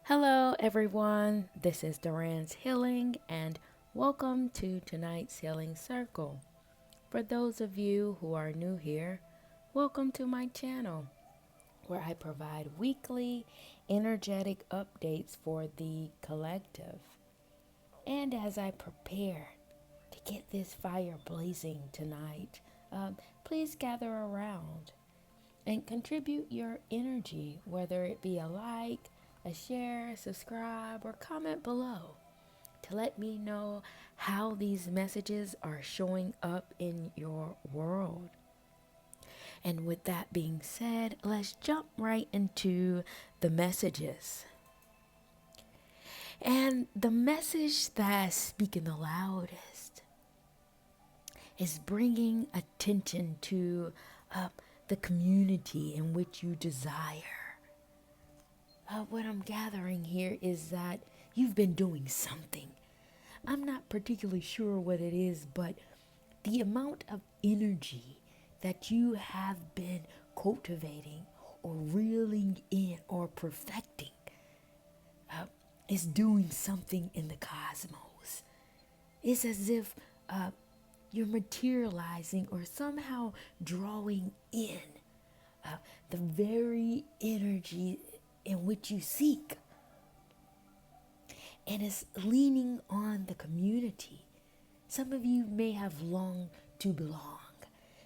Hello, everyone. This is Duran's Healing, and welcome to tonight's Healing Circle. For those of you who are new here, welcome to my channel, where I provide weekly energetic updates for the collective. And as I prepare to get this fire blazing tonight, please gather around and contribute your energy, whether it be a like, a share, subscribe, or comment below to let me know how these messages are showing up in your world. And with that being said, let's jump right into the messages. And the message that's speaking the loudest is bringing attention to the community in which you desire. What I'm gathering here is that you've been doing something. I'm not particularly sure what it is, but the amount of energy that you have been cultivating or reeling in or perfecting is doing something in the cosmos. It's as if you're materializing or somehow drawing in the very energy in which you seek. And it's leaning on the community. Some of you may have longed to belong.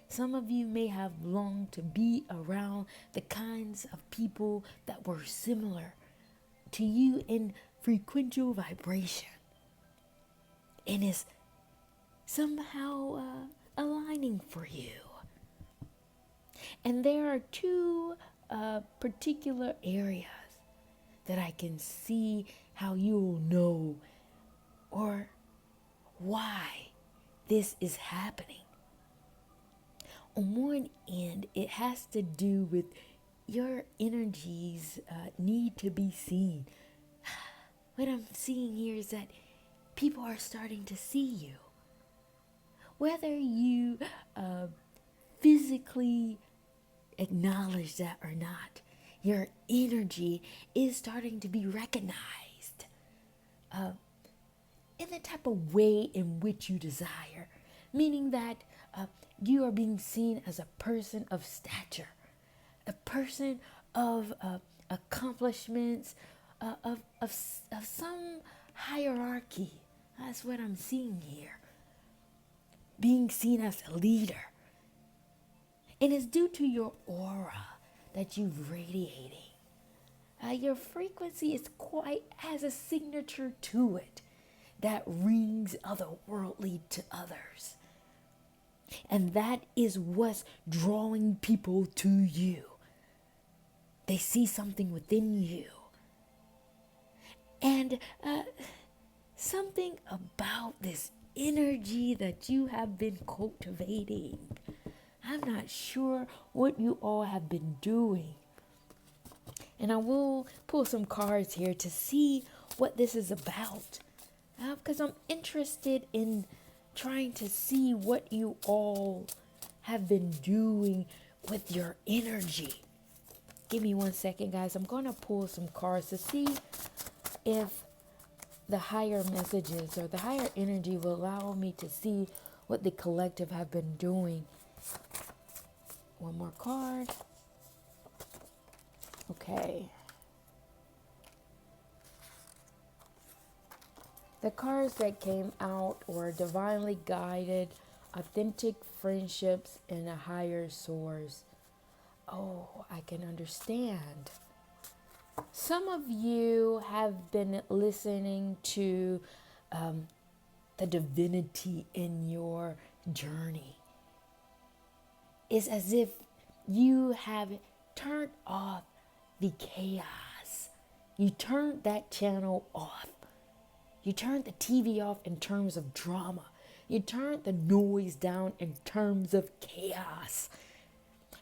Some of you may have longed to be around the kinds of people that were similar to you in frequential vibration. And it's somehow aligning for you. And there are two particular areas that I can see how you'll know or why this is happening. On one end, it has to do with your energies need to be seen. What I'm seeing here is that people are starting to see you. Whether you physically acknowledge that or not, your energy is starting to be recognized in the type of way in which you desire, meaning that you are being seen as a person of stature, a person of accomplishments, of some hierarchy. That's what I'm seeing here. Being seen as a leader. And it's due to your aura that you're radiating. Your frequency has a signature to it that rings otherworldly to others. And that is what's drawing people to you. They see something within you. And something about this energy that you have been cultivating. I'm not sure what you all have been doing. And I will pull some cards here to see what this is about. Because I'm interested in trying to see what you all have been doing with your energy. Give me 1 second, guys. I'm going to pull some cards to see if the higher messages or the higher energy will allow me to see what the collective have been doing. One more card. Okay. The cards that came out were divinely guided, authentic friendships, and a higher source. Oh, I can understand. Some of you have been listening to the divinity in your journey. It's as if you have turned off the chaos. You turned that channel off. You turned the TV off in terms of drama. You turned the noise down in terms of chaos.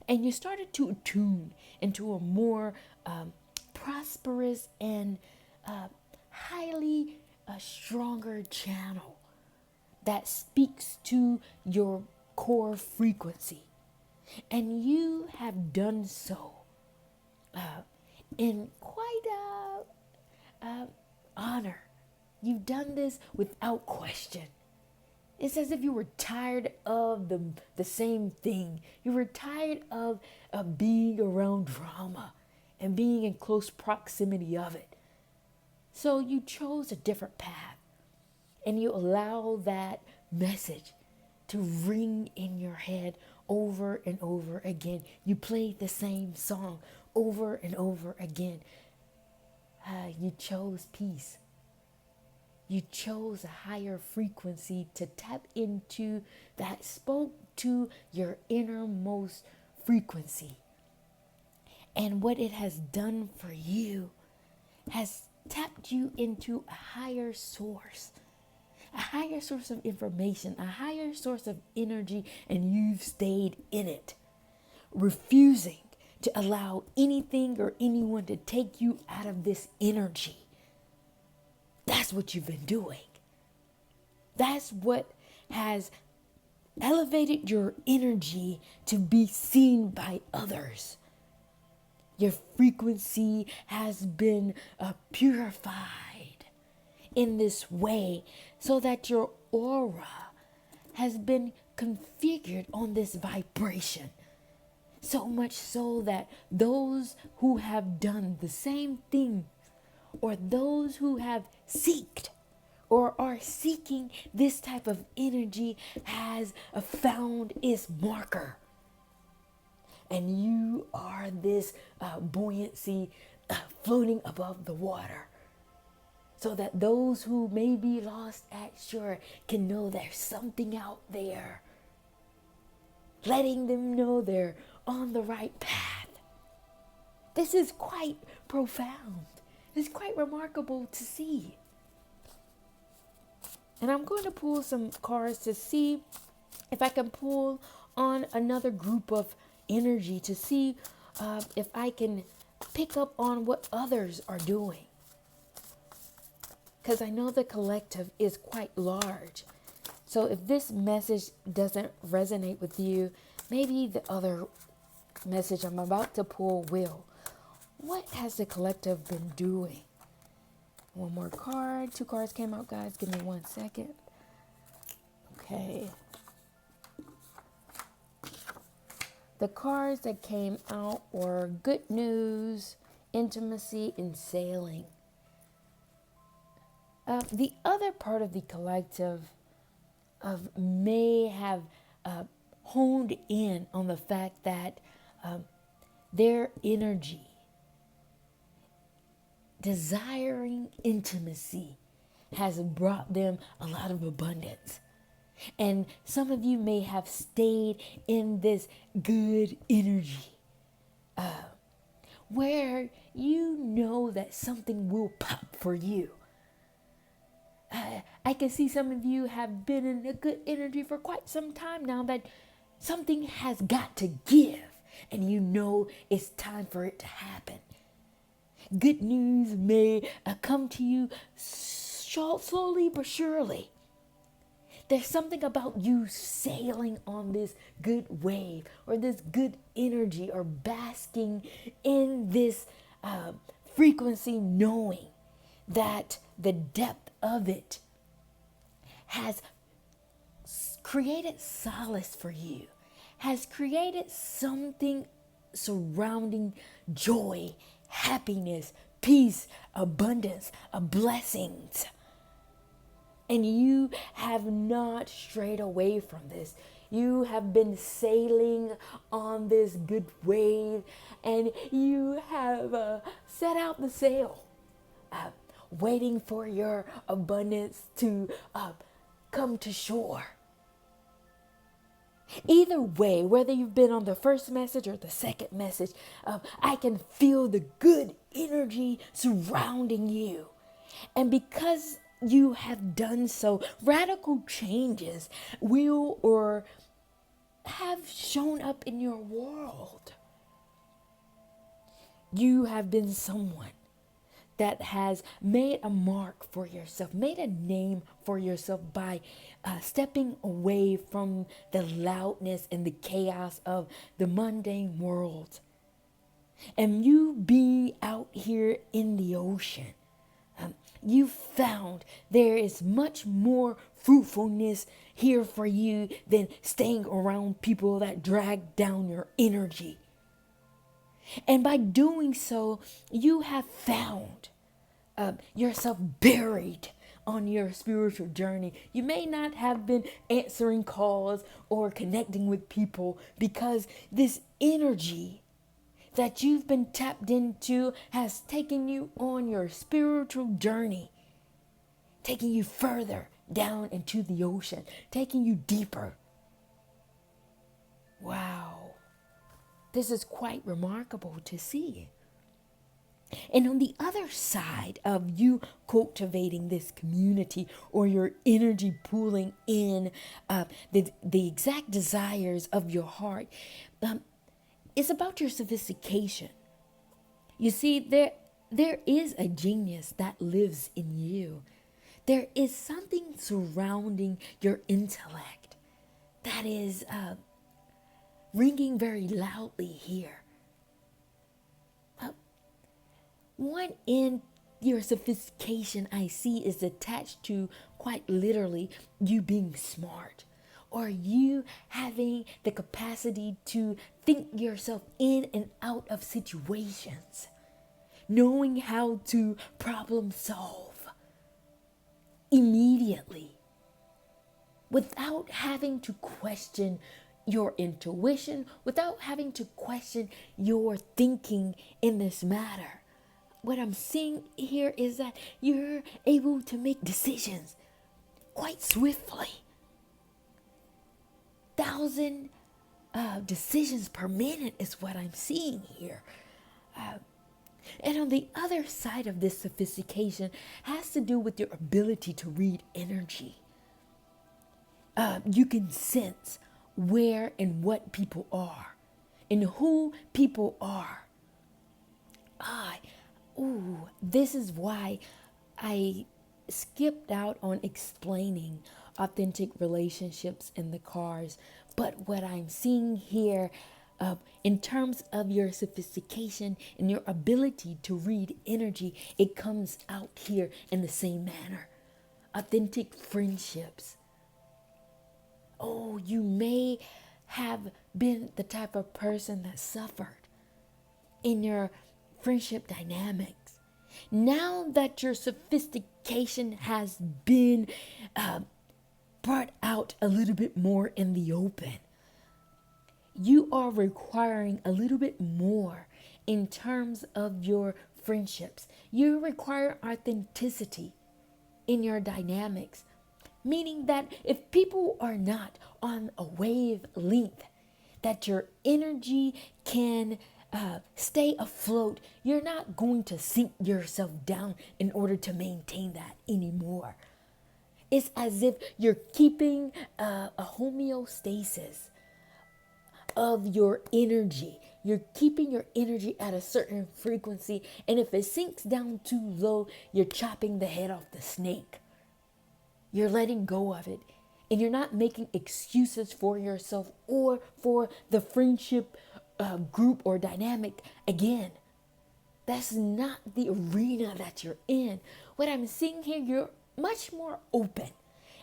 And you started to attune into a more prosperous and highly stronger channel that speaks to your core frequency. And you have done so in quite honor. You've done this without question. It's as if you were tired of the same thing. You were tired of being around drama and being in close proximity of it. So you chose a different path, and you allow that message to ring in your head over and over again. You play the same song over and over again. You chose peace. You chose a higher frequency to tap into that spoke to your innermost frequency. And what it has done for you has tapped you into a higher source of information, a higher source of energy, and you've stayed in it, refusing to allow anything or anyone to take you out of this energy. That's what you've been doing. That's what has elevated your energy to be seen by others. Your frequency has been purified in this way so that your aura has been configured on this vibration. So much so that those who have done the same thing, or those who have seeked or are seeking this type of energy, has found its marker. And you are this buoyancy floating above the water, so that those who may be lost at shore can know there's something out there, letting them know they're on the right path. This is quite profound. It's quite remarkable to see. And I'm going to pull some cards to see if I can pull on another group of energy to see if I can pick up on what others are doing. Because I know the collective is quite large. So if this message doesn't resonate with you, maybe the other message I'm about to pull will. What has the collective been doing? One more card. 2 cards came out, guys. Give me 1 second. Okay. The cards that came out were good news, intimacy, and sailing. The other part of the collective may have honed in on the fact that their energy, desiring intimacy, has brought them a lot of abundance. And some of you may have stayed in this good energy where you know that something will pop for you. I can see some of you have been in a good energy for quite some time now, that something has got to give, and you know it's time for it to happen. Good news may come to you slowly but surely. There's something about you sailing on this good wave, or this good energy, or basking in this frequency, knowing that the depth of it has created solace for you, has created something surrounding joy, happiness, peace, abundance, blessings. And you have not strayed away from this. You have been sailing on this good wave, and you have set out the sail, waiting for your abundance to come to shore. Either way, whether you've been on the first message or the second message, I can feel the good energy surrounding you. And because you have done so, radical changes will or have shown up in your world. You have been someone that has made a mark for yourself, made a name for yourself by stepping away from the loudness and the chaos of the mundane world. And you being out here in the ocean, You found there is much more fruitfulness here for you than staying around people that drag down your energy. And by doing so, you have found yourself buried on your spiritual journey. You may not have been answering calls or connecting with people because this energy that you've been tapped into has taken you on your spiritual journey, taking you further down into the ocean, taking you deeper. Wow. This is quite remarkable to see. And on the other side of you cultivating this community or your energy pooling in the exact desires of your heart, it's about your sophistication. You see, there is a genius that lives in you. There is something surrounding your intellect that is ringing very loudly here. One in your sophistication I see is attached to quite literally you being smart, or you having the capacity to think yourself in and out of situations, knowing how to problem solve immediately without having to question your intuition, without having to question your thinking in this matter. What I'm seeing here is that you're able to make decisions quite swiftly. 1,000 decisions per minute is what I'm seeing here. And on the other side of this sophistication has to do with your ability to read energy. You can sense where and what people are and who people are. This is why I skipped out on explaining authentic relationships in the cars. But what I'm seeing here, in terms of your sophistication and your ability to read energy, it comes out here in the same manner. Authentic friendships. Oh, you may have been the type of person that suffered in your friendship dynamics. Now that your sophistication has been brought out a little bit more in the open, you are requiring a little bit more in terms of your friendships. You require authenticity in your dynamics, meaning that if people are not on a wavelength that your energy can stay afloat, you're not going to sink yourself down in order to maintain that anymore. It's as if you're keeping a homeostasis of your energy. You're keeping your energy at a certain frequency, and if it sinks down too low, you're chopping the head off the snake. You're letting go of it, and you're not making excuses for yourself or for the friendship group or dynamic again. That's not the arena that you're in. What I'm seeing here, you're much more open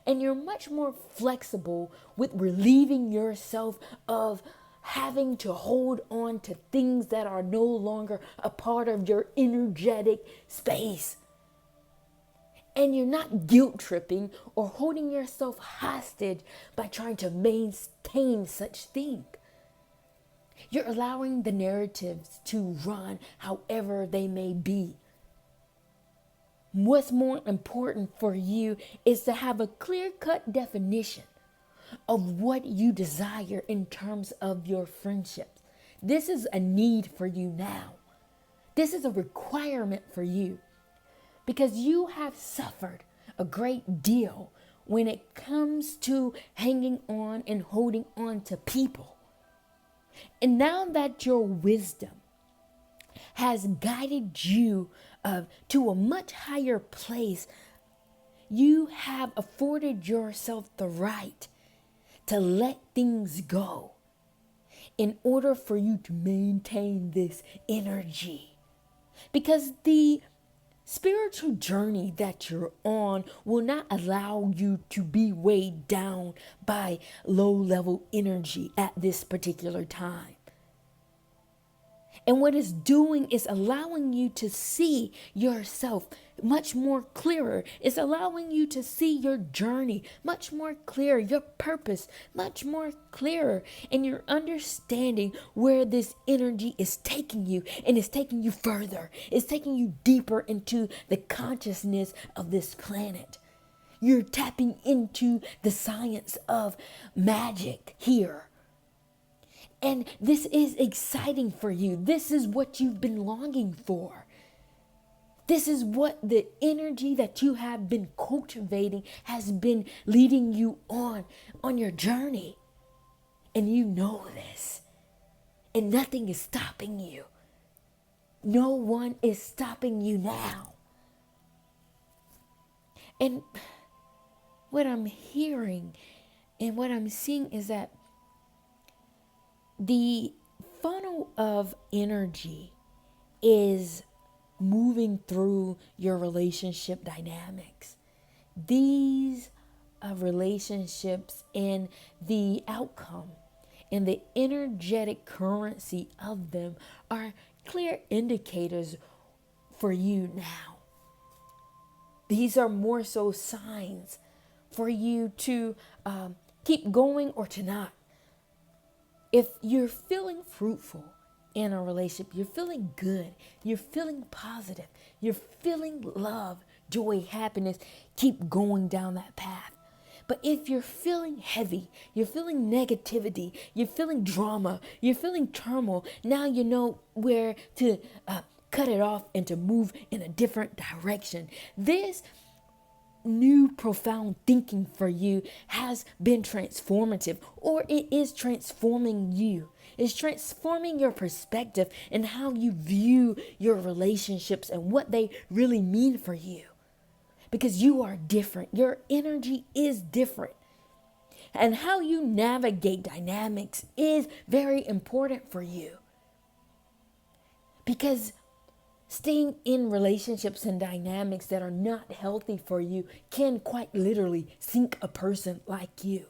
and you're much more flexible with relieving yourself of having to hold on to things that are no longer a part of your energetic space. And you're not guilt tripping or holding yourself hostage by trying to maintain such things. You're allowing the narratives to run however they may be. What's more important for you is to have a clear-cut definition of what you desire in terms of your friendships. This is a need for you now. This is a requirement for you because you have suffered a great deal when it comes to hanging on and holding on to people. And now that your wisdom has guided you to a much higher place, you have afforded yourself the right to let things go in order for you to maintain this energy. Because the spiritual journey that you're on will not allow you to be weighed down by low level energy at this particular time. And what it's doing is allowing you to see yourself much more clearer. It's allowing you to see your journey much more clearer, your purpose much more clearer, and you're understanding where this energy is taking you, and it's taking you further. It's taking you deeper into the consciousness of this planet. You're tapping into the science of magic here. And this is exciting for you. This is what you've been longing for. This is what the energy that you have been cultivating has been leading you on your journey. And you know this. And nothing is stopping you. No one is stopping you now. And what I'm hearing and what I'm seeing is that the funnel of energy is moving through your relationship dynamics. These relationships and the outcome and the energetic currency of them are clear indicators for you now. These are more so signs for you to keep going or to not. If you're feeling fruitful in a relationship, you're feeling good, you're feeling positive, you're feeling love, joy, happiness, keep going down that path. But if you're feeling heavy, you're feeling negativity, you're feeling drama, you're feeling turmoil, now you know where to cut it off and to move in a different direction. This new profound thinking for you has been transformative, or it is transforming you. It's transforming your perspective and how you view your relationships and what they really mean for you, because you are different. Your energy is different, and how you navigate dynamics is very important for you, because staying in relationships and dynamics that are not healthy for you can quite literally sink a person like you,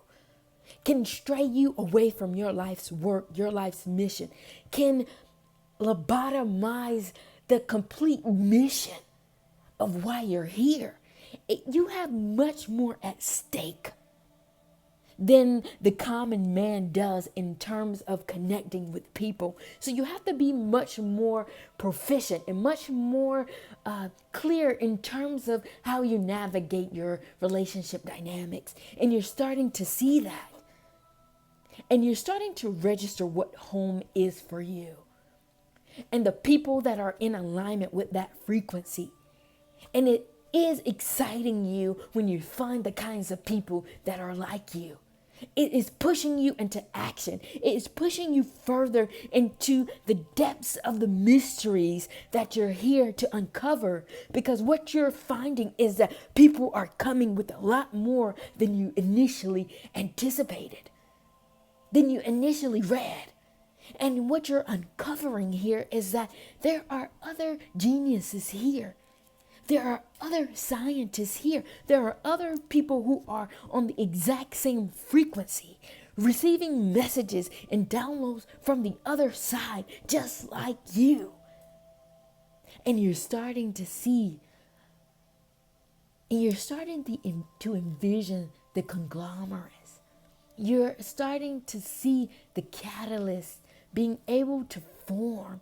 can stray you away from your life's work, your life's mission, can lobotomize the complete mission of why you're here. You have much more at stake than the common man does in terms of connecting with people. So you have to be much more proficient and much more clear in terms of how you navigate your relationship dynamics. And you're starting to see that. And you're starting to register what home is for you, and the people that are in alignment with that frequency. And it is exciting you when you find the kinds of people that are like you. It is pushing you into action. It is pushing you further into the depths of the mysteries that you're here to uncover, because what you're finding is that people are coming with a lot more than you initially anticipated, than you initially read. And what you're uncovering here is that there are other geniuses here. There are other scientists here. There are other people who are on the exact same frequency, receiving messages and downloads from the other side, just like you. And you're starting to see, and you're starting to envision the conglomerates. You're starting to see the catalyst being able to form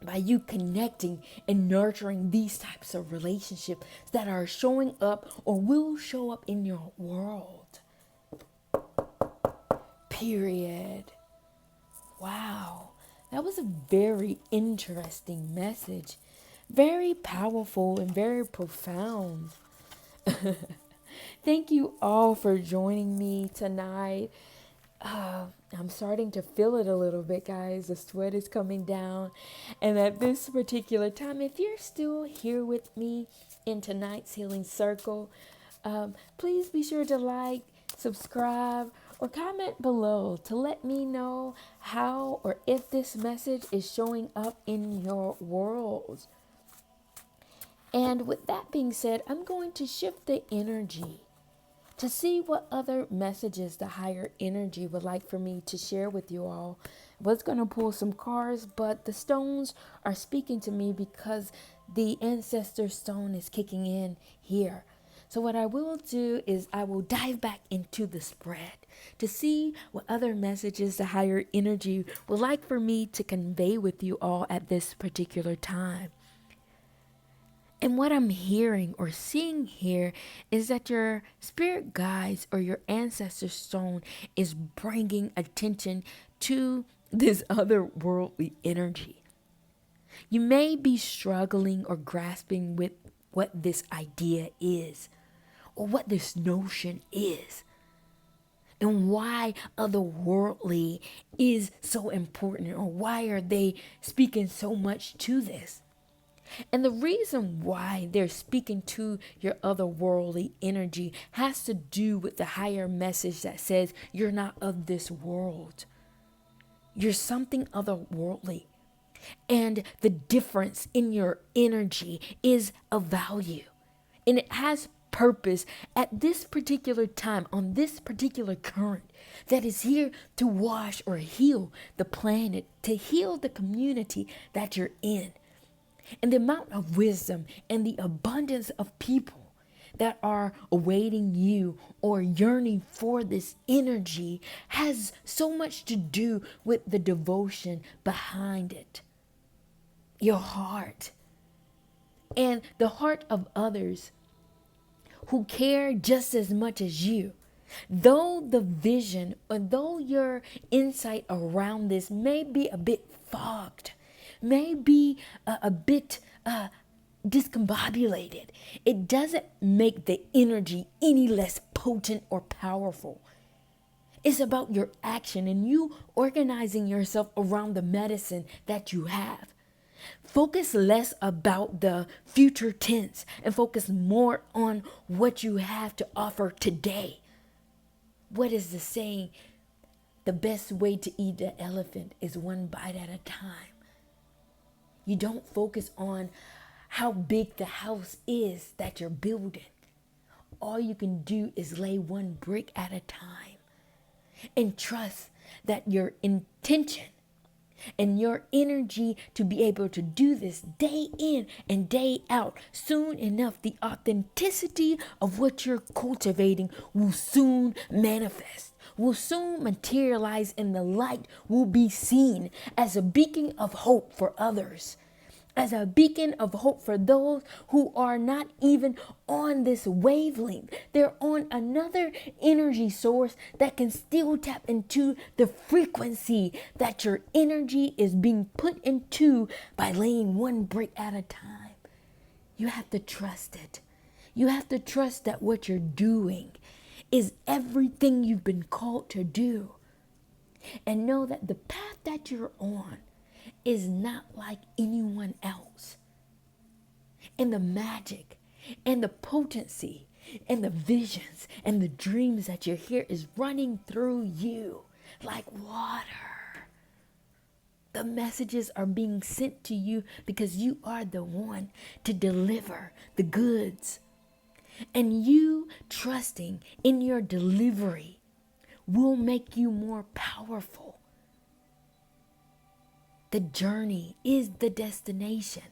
by you connecting and nurturing these types of relationships that are showing up or will show up in your world. Period. Wow. That was a very interesting message. Very powerful and very profound. Thank you all for joining me tonight. I'm starting to feel it a little bit, guys. The sweat is coming down. And at this particular time, if you're still here with me in tonight's Healing Circle, please be sure to like, subscribe, or comment below to let me know how or if this message is showing up in your world. And with that being said, I'm going to shift the energy to see what other messages the higher energy would like for me to share with you all. Was going to pull some cards, but the stones are speaking to me because the ancestor stone is kicking in here. So what I will do is I will dive back into the spread to see what other messages the higher energy would like for me to convey with you all at this particular time. And what I'm hearing or seeing here is that your spirit guides or your ancestor stone is bringing attention to this otherworldly energy. You may be struggling or grasping with what this idea is or what this notion is and why otherworldly is so important, or why are they speaking so much to this. And the reason why they're speaking to your otherworldly energy has to do with the higher message that says you're not of this world. You're something otherworldly. And the difference in your energy is of value. And it has purpose at this particular time, on this particular current that is here to wash or heal the planet, to heal the community that you're in. And the amount of wisdom and the abundance of people that are awaiting you or yearning for this energy has so much to do with the devotion behind it. Your heart and the heart of others who care just as much as you. Though the vision or though your insight around this may be a bit fogged, may be a bit discombobulated, it doesn't make the energy any less potent or powerful. It's about your action and you organizing yourself around the medicine that you have. Focus less about the future tense and focus more on what you have to offer today. What is the saying? The best way to eat the elephant is one bite at a time. You don't focus on how big the house is that you're building. All you can do is lay one brick at a time and trust that your intention and your energy to be able to do this day in and day out, soon enough, the authenticity of what you're cultivating will soon manifest, will soon materialize, and the light will be seen as a beacon of hope for others. As a beacon of hope for those who are not even on this wavelength. They're on another energy source that can still tap into the frequency that your energy is being put into by laying one brick at a time. You have to trust it. You have to trust that what you're doing is everything you've been called to do. And know that the path that you're on is not like anyone else. And the magic and the potency and the visions and the dreams that you hear is running through you like water. The messages are being sent to you because you are the one to deliver the goods. And you trusting in your delivery will make you more powerful. The journey is the destination.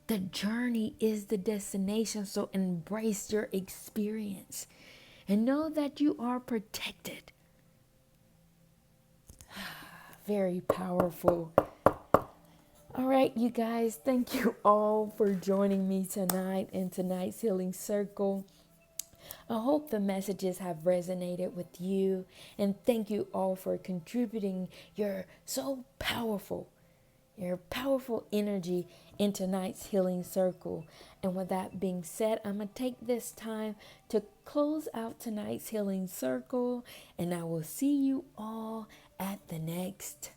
The journey is the destination. So embrace your experience and know that you are protected. Very powerful. All right, you guys, thank you all for joining me tonight in tonight's Healing Circle. I hope the messages have resonated with you, and thank you all for contributing your powerful energy in tonight's Healing Circle. And with that being said, I'm going to take this time to close out tonight's Healing Circle, and I will see you all at the next